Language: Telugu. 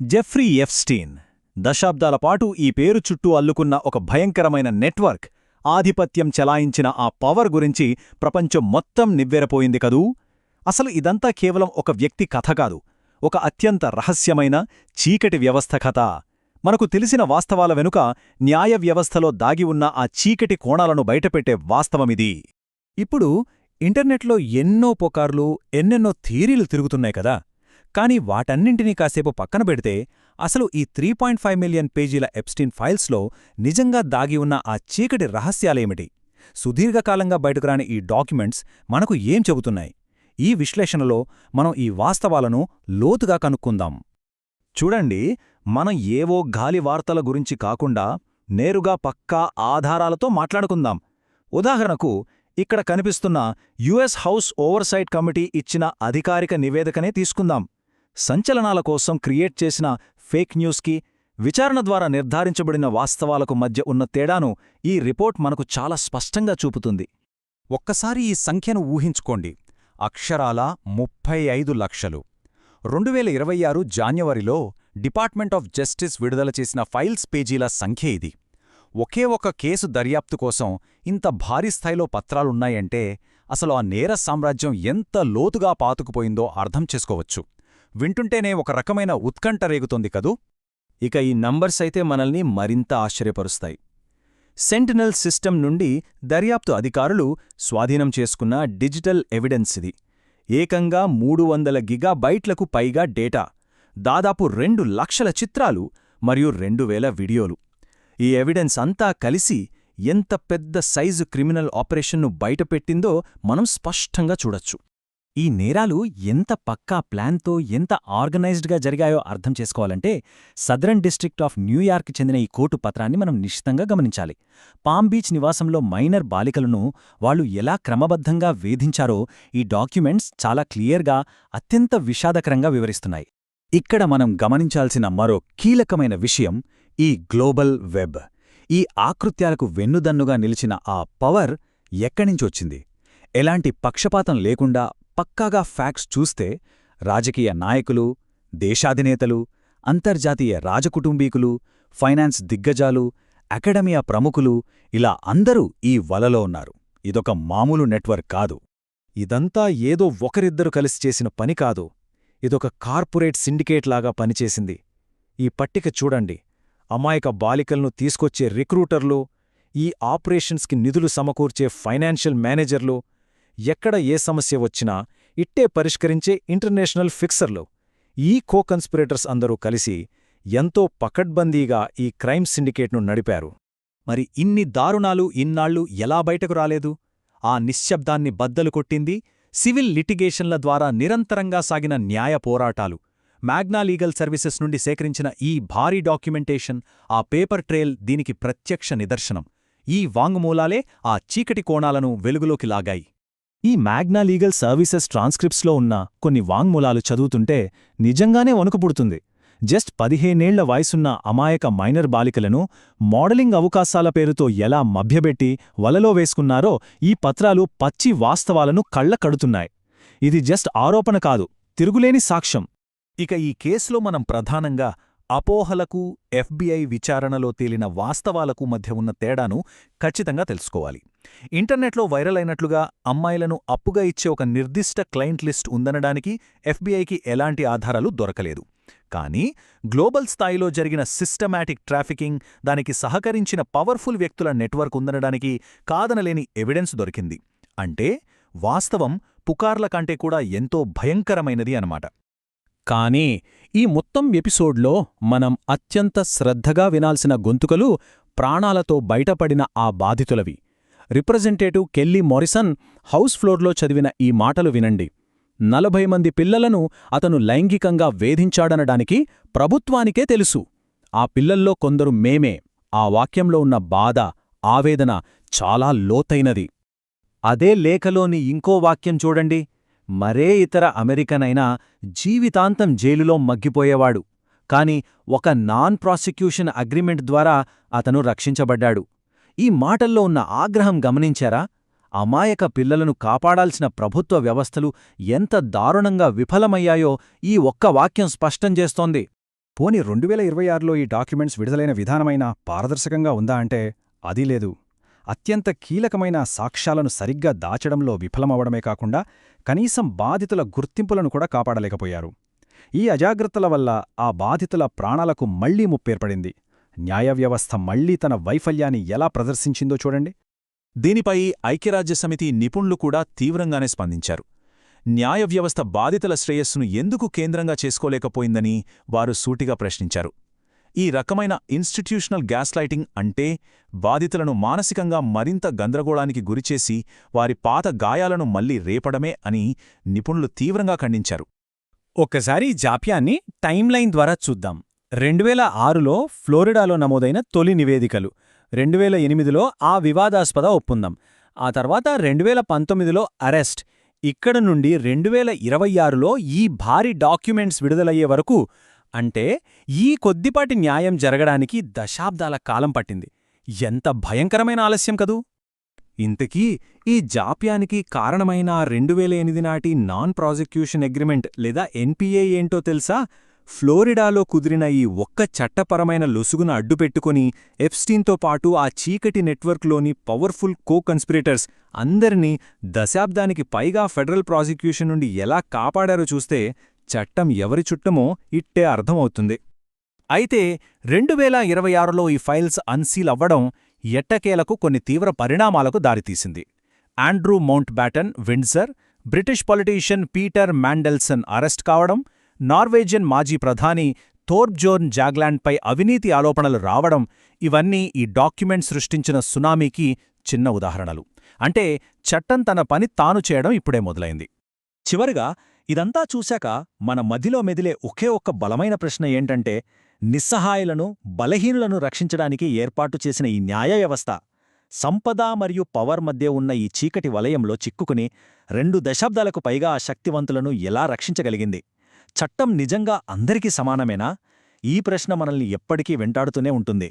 జెఫ్రీ ఎప్స్టీన్ దశాబ్దాల పాటు ఈ పేరు చుట్టూ అల్లుకున్న ఒక భయంకరమైన నెట్వర్క్ ఆధిపత్యం చెలాయించిన ఆ పవర్ గురించి ప్రపంచం మొత్తం నివ్వెరపోయింది కదూ. అసలు ఇదంతా కేవలం ఒక వ్యక్తి కథ కాదు, ఒక అత్యంత రహస్యమైన చీకటి వ్యవస్థ కథ. మనకు తెలిసిన వాస్తవాల వెనుక న్యాయ వ్యవస్థలో దాగి ఉన్న ఆ చీకటి కోణాలను బయటపెట్టే వాస్తవమిది. ఇప్పుడు ఇంటర్నెట్లో ఎన్నో పుకార్లు, ఎన్నెన్నో థియరీలు తిరుగుతున్నాయి కదా. కానీ వాటన్నింటినీ కాసేపు పక్కన పెడితే అసలు ఈ 3.5 మిలియన్ పేజీల ఎప్స్టీన్ ఫైల్స్లో నిజంగా దాగి ఉన్న ఆ చీకటి రహస్యాలేమిటి? సుదీర్ఘకాలంగా బయటకురాని ఈ డాక్యుమెంట్స్ మనకు ఏం చెబుతున్నాయి? ఈ విశ్లేషణలో మనం ఈ వాస్తవాలను లోతుగా కనుక్కుందాం. చూడండి, మనం ఏవో గాలి వార్తల గురించి కాకుండా నేరుగా పక్కా ఆధారాలతో మాట్లాడుకుందాం. ఉదాహరణకు, ఇక్కడ కనిపిస్తున్న యుఎస్ హౌస్ ఓవర్సైట్ కమిటీ ఇచ్చిన అధికారిక నివేదికనే తీసుకుందాం. సంచలనాల కోసం క్రియేట్ చేసిన ఫేక్ న్యూస్కి, విచారణ ద్వారా నిర్ధారించబడిన వాస్తవాలకు మధ్య ఉన్న తేడాను ఈ రిపోర్ట్ మనకు చాలా స్పష్టంగా చూపుతుంది. ఒక్కసారి ఈ సంఖ్యను ఊహించుకోండి. అక్షరాల 35 లక్షలు. 2026 జాన్యువరిలో డిపార్ట్మెంట్ ఆఫ్ జస్టిస్ విడుదల చేసిన ఫైల్స్ పేజీల సంఖ్య ఇది. ఒకే ఒక కేసు దర్యాప్తు కోసం ఇంత భారీ స్థాయిలో పత్రాలున్నాయంటే అసలు ఆ నేర సామ్రాజ్యం ఎంత లోతుగా పాతుకుపోయిందో అర్థం చేసుకోవచ్చు. వింటుంటేనే ఒక రకమైన ఉత్కంఠ రేగుతోంది కదూ. ఇక ఈ నంబర్స్ అయితే మనల్ని మరింత ఆశ్చర్యపరుస్తాయి. సెంటినల్ సిస్టమ్ నుండి దర్యాప్తు అధికారులు స్వాధీనం చేసుకున్న డిజిటల్ ఎవిడెన్స్ ఇది. ఏకంగా 300 గిగాబైట్లకు పైగా డేటా, దాదాపు 2 లక్షల చిత్రాలు మరియు 2000 వీడియోలు. ఈ ఎవిడెన్స్ అంతా కలిసి ఎంత పెద్ద సైజు క్రిమినల్ ఆపరేషన్ను బయటపెట్టిందో మనం స్పష్టంగా చూడొచ్చు. ఈ నేరాలు ఎంత పక్కా ప్లాన్తో, ఎంత ఆర్గనైజ్డ్గా జరిగాయో అర్థం చేసుకోవాలంటే సదరన్ డిస్ట్రిక్ట్ ఆఫ్ న్యూయార్క్ చెందిన ఈ కోర్టు పత్రాన్ని మనం నిశితంగా గమనించాలి. పామ్ బీచ్ నివాసంలో మైనర్ బాలికలను వాళ్లు ఎలా క్రమబద్ధంగా వేధించారో ఈ డాక్యుమెంట్స్ చాలా క్లియర్గా, అత్యంత విషాదకరంగా వివరిస్తున్నాయి. ఇక్కడ మనం గమనించాల్సిన మరో కీలకమైన విషయం ఈ గ్లోబల్ వెబ్. ఈ ఆకృత్యాలకు వెన్నుదన్నుగా నిలిచిన ఆ పవర్ ఎక్కడినుంచొచ్చింది? ఎలాంటి పక్షపాతం లేకుండా పక్కాగా ఫ్యాక్ట్స్ చూస్తే రాజకీయ నాయకులు, దేశాధినేతలు, అంతర్జాతీయ రాజకుటుంబీకులు, ఫైనాన్స్ దిగ్గజాలు, అకాడమియా ప్రముఖులు, ఇలా అందరూ ఈ వలలో ఉన్నారు. ఇదొక మామూలు నెట్వర్క్ కాదు. ఇదంతా ఏదో ఒకరిద్దరు కలిసి చేసిన పని కాదు. ఇదొక కార్పొరేట్ సిండికేట్ లాగా పనిచేసింది. ఈ పట్టిక చూడండి. అమాయక బాలికలను తీసుకొచ్చే రిక్రూటర్లు, ఈ ఆపరేషన్స్కి నిధులు సమకూర్చే ఫైనాన్షియల్ మేనేజర్లు, ఎక్కడ ఏ సమస్య వచ్చినా ఇట్టే పరిష్కరించే ఇంటర్నేషనల్ ఫిక్సర్లు, ఈ కో-కన్స్పిరేటర్స్ అందరూ కలిసి ఎంతో పకడ్బందీగా ఈ క్రైమ్ సిండికేట్ను నడిపారు. మరి ఇన్ని దారుణాలు ఇన్నాళ్లు ఎలా బయటకు రాలేదు? ఆ నిశ్శబ్దాన్ని బద్దలు కొట్టింది సివిల్ లిటిగేషన్ల ద్వారా నిరంతరంగా సాగిన న్యాయ పోరాటాలు. మ్యాగ్నా లీగల్ సర్వీసెస్ నుండి సేకరించిన ఈ భారీ డాక్యుమెంటేషన్, ఆ పేపర్ ట్రేల్ దీనికి ప్రత్యక్ష నిదర్శనం. ఈ వాంగ్మూలాలే ఆ చీకటి కోణాలను వెలుగులోకి లాగాయి. ఈ మ్యాగ్నా లీగల్ సర్వీసెస్ ట్రాన్స్క్రిప్ట్స్లో ఉన్న కొన్ని వాంగ్మూలాలు చదువుతుంటే నిజంగానే వణుకుపుడుతుంది. జస్ట్ 15 ఏళ్ల వయసున్న అమాయక మైనర్ బాలికలను మోడలింగ్ అవకాశాల పేరుతో ఎలా మభ్యబెట్టి వలలో వేసుకున్నారో ఈ పత్రాలు పచ్చి వాస్తవాలను కళ్లకడుతున్నాయి. ఇది జస్ట్ ఆరోపణ కాదు, తిరుగులేని సాక్ష్యం. ఇక ఈ కేసులో మనం ప్రధానంగా అపోహలకు, ఎఫ్బిఐ విచారణలో తేలిన వాస్తవాలకు మధ్య ఉన్న తేడాను ఖచ్చితంగా తెలుసుకోవాలి. ఇంటర్నెట్లో వైరల్ అయినట్లుగా అమ్మాయిలను అప్పుగా ఇచ్చే ఒక నిర్దిష్ట క్లయింట్ లిస్ట్ ఉందనడానికి ఎఫ్బిఐకి ఎలాంటి ఆధారాలు దొరకలేదు. కానీ గ్లోబల్ స్థాయిలో జరిగిన సిస్టమాటిక్ ట్రాఫికింగ్, దానికి సహకరించిన పవర్ఫుల్ వ్యక్తుల నెట్వర్క్ ఉందనడానికి కాదనలేని ఎవిడెన్స్ దొరికింది. అంటే వాస్తవం పుకార్ల కంటే కూడా ఎంతో భయంకరమైనది అన్నమాట. కానీ ఈ మొత్తం ఎపిసోడ్లో మనం అత్యంత శ్రద్ధగా వినాల్సిన గొంతుకలు ప్రాణాలతో బయటపడిన ఆ బాధితులవి. రిప్రజెంటేటివ్ కెల్లీ మోరిసన్ హౌస్ ఫ్లోర్లో చదివిన ఈ మాటలు వినండి. 40 మంది పిల్లలను అతను లైంగికంగా వేధించాడనడానికి ప్రభుత్వానికే తెలుసు. ఆ పిల్లల్లో కొందరు మేమే. ఆ వాక్యంలో ఉన్న బాధ, ఆవేదన చాలా లోతైనది. అదే లేఖలోని ఇంకో వాక్యం చూడండి. మరే ఇతర అమెరికన్ అయినా జీవితాంతం జైలులో మగ్గిపోయేవాడు. కాని ఒక నాన్ ప్రాసిక్యూషన్ అగ్రిమెంట్ ద్వారా అతను రక్షించబడ్డాడు. ఈ మాటల్లో ఉన్న ఆగ్రహం గమనించారా? అమాయక పిల్లలను కాపాడాల్సిన ప్రభుత్వ వ్యవస్థలు ఎంత దారుణంగా విఫలమయ్యాయో ఈ ఒక్క వాక్యం స్పష్టం చేస్తోంది. పోనీ 2026లో ఈ డాక్యుమెంట్స్ విడుదలైన విధానమైనా పారదర్శకంగా ఉందా అంటే అదీ లేదు. అత్యంత కీలకమైన సాక్ష్యాలను సరిగ్గా దాచడంలో విఫలమవడమే కాకుండా కనీసం బాధితుల గుర్తింపులను కూడా కాపాడలేకపోయారు. ఈ అజాగ్రత్తల వల్ల ఆ బాధితుల ప్రాణాలకు మళ్లీ ముప్పేర్పడింది. న్యాయ వ్యవస్థ మళ్లీ తన వైఫల్యాన్ని ఎలా ప్రదర్శించిందో చూడండి. దీనిపై ఐక్యరాజ్యసమితి నిపుణులు కూడా తీవ్రంగానే స్పందించారు. న్యాయ వ్యవస్థ బాధితుల శ్రేయస్సును ఎందుకు కేంద్రంగా చేసుకోలేకపోయిందని వారు సూటిగా ప్రశ్నించారు. ఈ రకమైన ఇన్స్టిట్యూషనల్ గ్యాస్లైటింగ్ అంటే బాధితులను మానసికంగా మరింత గందరగోళానికి గురిచేసి వారి పాత గాయాలను మళ్లీ రేపడమే అని నిపుణులు తీవ్రంగా ఖండించారు. ఒక్కసారి ఈ జాప్యాన్ని టైమ్లైన్ ద్వారా చూద్దాం. 2006లో ఫ్లోరిడాలో నమోదైన తొలి నివేదికలు, 2008లో ఆ వివాదాస్పద ఒప్పందం, ఆ తర్వాత 2019లో అరెస్ట్, ఇక్కడ నుండి 2026లో ఈ భారీ డాక్యుమెంట్స్ విడుదలయ్యే వరకు, అంటే ఈ కొద్దిపాటి న్యాయం జరగడానికి దశాబ్దాల కాలం పట్టింది. ఎంత భయంకరమైన ఆలస్యం కదూ! ఇంతకీ ఈ జాప్యానికి కారణమైన 2008 నాటి నాన్ ప్రాసిక్యూషన్ అగ్రిమెంట్ లేదా ఎన్పిఏ ఏంటో తెలుసా? ఫ్లోరిడాలో కుదిరిన ఈ ఒక్క చట్టపరమైన లొసుగున అడ్డుపెట్టుకుని ఎప్స్టీన్తో పాటు ఆ చీకటి నెట్వర్క్లోని పవర్ఫుల్ కో-కన్స్పిరేటర్స్ అందరినీ దశాబ్దానికి పైగా ఫెడరల్ ప్రాసిక్యూషన్ నుండి ఎలా కాపాడారో చూస్తే చట్టం ఎవరి చుట్టమో ఇట్టే అర్థమవుతుంది. అయితే 2026లో ఈ ఫైల్స్ అన్సీల్ అవ్వడం ఎట్టకేలకు కొన్ని తీవ్ర పరిణామాలకు దారితీసింది. Andrew Mountbatten Windsor, British politician Peter Mandelson arrest కావడం, నార్వేజియన్ మాజీ ప్రధాని థోర్బ్జోర్న్ జాగ్లాండ్పై అవినీతి ఆరోపణలు రావడం, ఇవన్నీ ఈ డాక్యుమెంట్ సృష్టించిన సునామీకి చిన్న ఉదాహరణలు. అంటే చట్టం తన పని తాను చేయడం ఇప్పుడే మొదలైంది. చివరిగా ఇదంతా చూశాక మన మదిలో మెదిలే ఒకే ఒక్క బలమైన ప్రశ్న ఏంటంటే, నిస్సహాయులను, బలహీనులను రక్షించడానికి ఏర్పాటు చేసిన ఈ న్యాయ వ్యవస్థ సంపద మరియు పవర్ మధ్య ఉన్న ఈ చీకటి వలయంలో చిక్కుకుని 2 దశాబ్దాలకు పైగా ఆ శక్తివంతులను ఎలా రక్షించగలిగింది? చట్టం నిజంగా అందరికీ సమానమేనా? ఈ ప్రశ్న మనల్ని ఎప్పటికీ వెంటాడుతూనే ఉంటుంది.